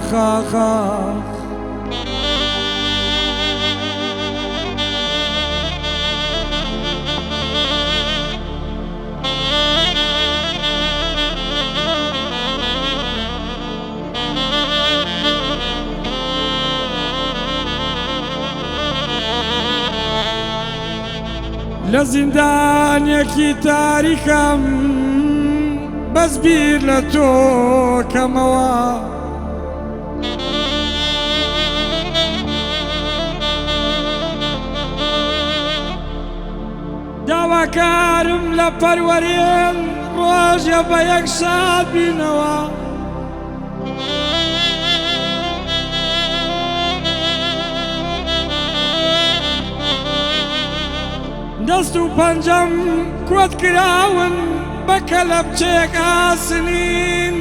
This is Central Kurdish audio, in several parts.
آخ آخ آخ لزندانێکی تاریکم بەس بیر لە تۆ کەمەوە داواکارم لە پەروەرێن ڕۆژێ بە یەک شاد بینەوە دەست و پەنجەم کۆت کراون بە کەلەپچێک ئاسنین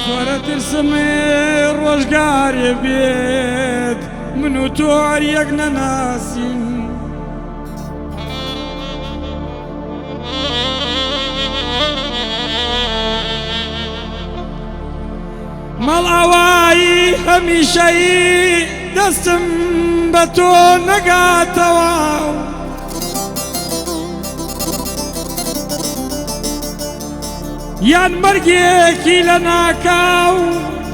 زۆرە ترسمێ ڕۆژگارێ بێت من و تۆ هەریەک نەناسین مەڵاوایی هەمیشەیی دەستم بە تۆ نەگاتەوە یان مەرگێکی لە ناکاو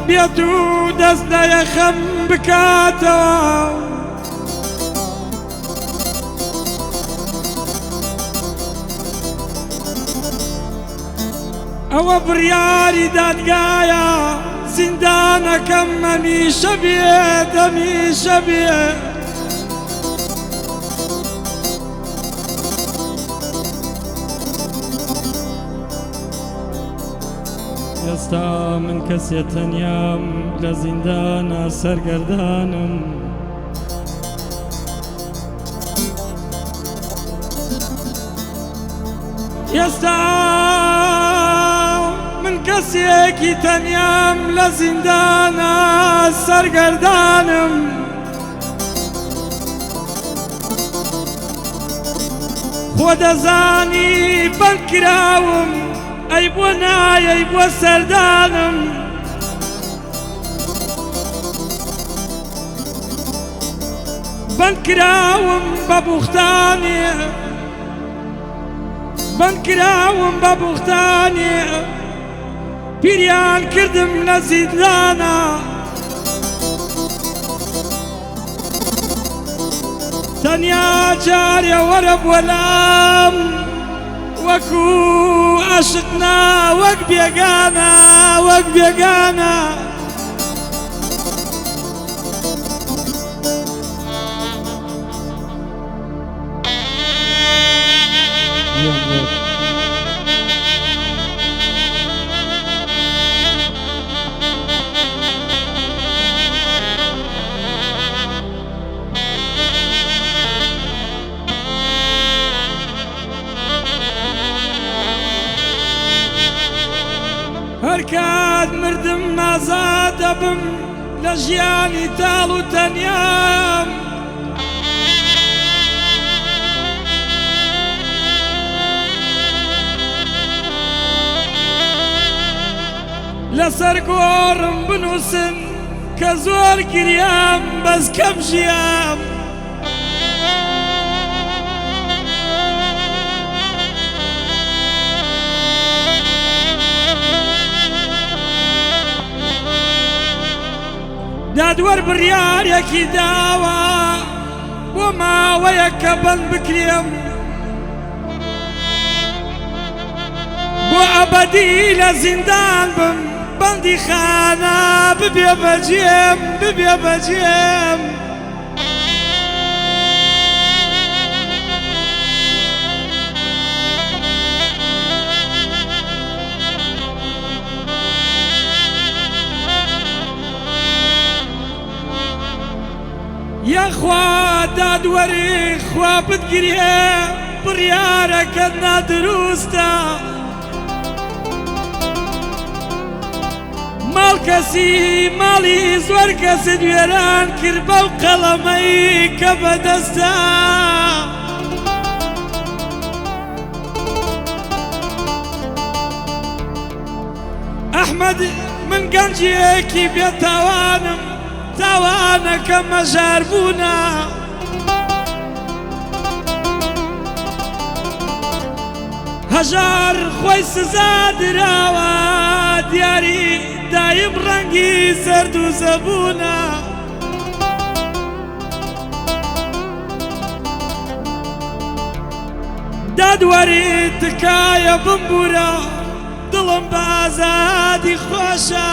بێت و دەست لە یەخەم بکاتەوە ئەوە بڕیاری دادگایە زیندانەکەم هەمیشە بێت هەمیشە بێت ئێستا من کەسێ تەنیام لە زیندانە سەرگەردانم ئێستا من کەسێکی تەنیام لە زیندانە سەرگەردانم خۆ دەزانی بەنکراوم ئەی بۆ نایەی بۆ سەردانم بەنکراوم بە بوختانێ بەنکراوم بە بوختانێ پیریان کردم لە زیندانە تەنیا جارێ وەرە بۆلام وەکو عاشقنا وەک بێگانە وەک بێگانە هەر کات مردم ئازاد دەبم لە ژیانی تاڵ و تەنیام لەسەر گۆڕم بنووسن کە زۆر گریام بەس کەم ژیام دادوەر بڕیارێکی داوە بۆ ماوەیەک کە بەند بکرێم بۆ ئەبەدی لە زیندان بم بەندی خانە ببێ بەجێم ببێ بەجێم یاخوا دادوەری خوا بتگرێ بڕیارەکەت نادروستە ماڵ کەسی ماڵی زۆر کەست وێران کرد بەو قەڵەمەی کە بەدەستە ئەحمەد من گەنجێکی بێتاوانم تاوانەکە مەژار بوونە هەژار خۆی سزا دراوە دیاری دایم ڕەنگی زەرد و زەبوونە دادوەری تکایە بمبورە دڵم بە ئازادی خۆشە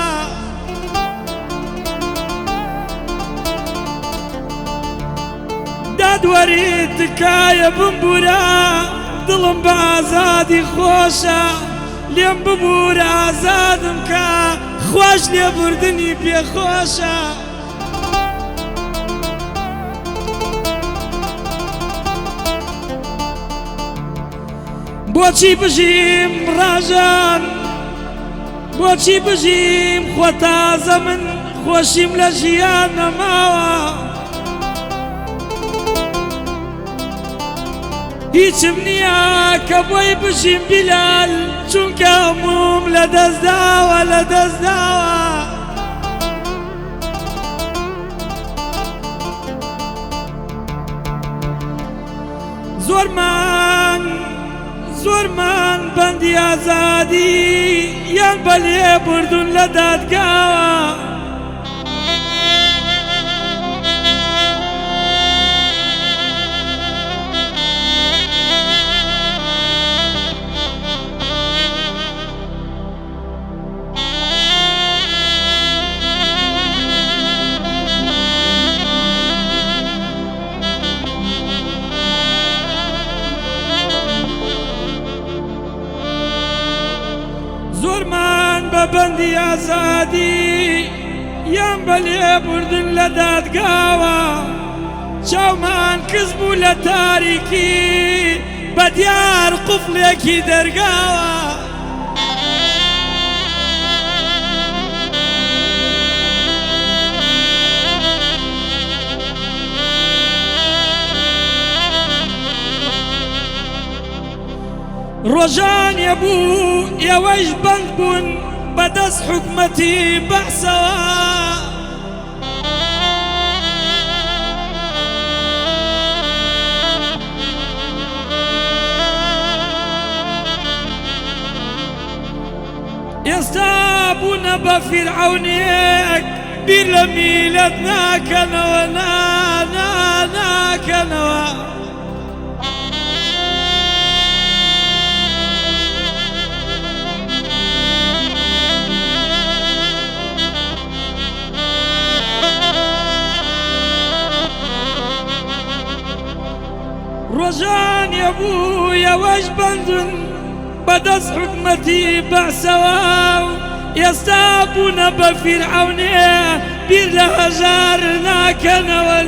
دادوەری تکایە بمبورە دڵم بە ئازادی خۆشە لێم ببورە ئازادم کە خۆش لێبوردنی پێخۆشە بۆچی بژیم ڕاژان بۆچی بژیم خۆ تازە من خۆشیم لە ژیان نەماوە هیچم نییە کە بۆی بژیم بیلال چونکە هەمووم لە دەستداوە لە دەستداوە زۆرمان بەندی ئازادی یان بەلێ بردون لە دادگاوە زۆرمان بە بەندی ئازادی یان بەلێ بردن لە دادگاوە چاومان کەس بوو لە تاریکی بە دیار قوفڵێکی دەرگاوە ڕۆژانێ بوو ئێوەش بەند بوون بەدەست حکومەتی بەعسەوە ئێستا بوونە بە فیرعەونێک بیر لە میلەت ناکەنەوە ناکەنەوە ڕۆژانێ بوو ئێوەش بەندن بەدەست حکومەتی بەعسەوە ئێستا بوونە بە فیرعەونێ بیر لە هەژار ناکەنەوە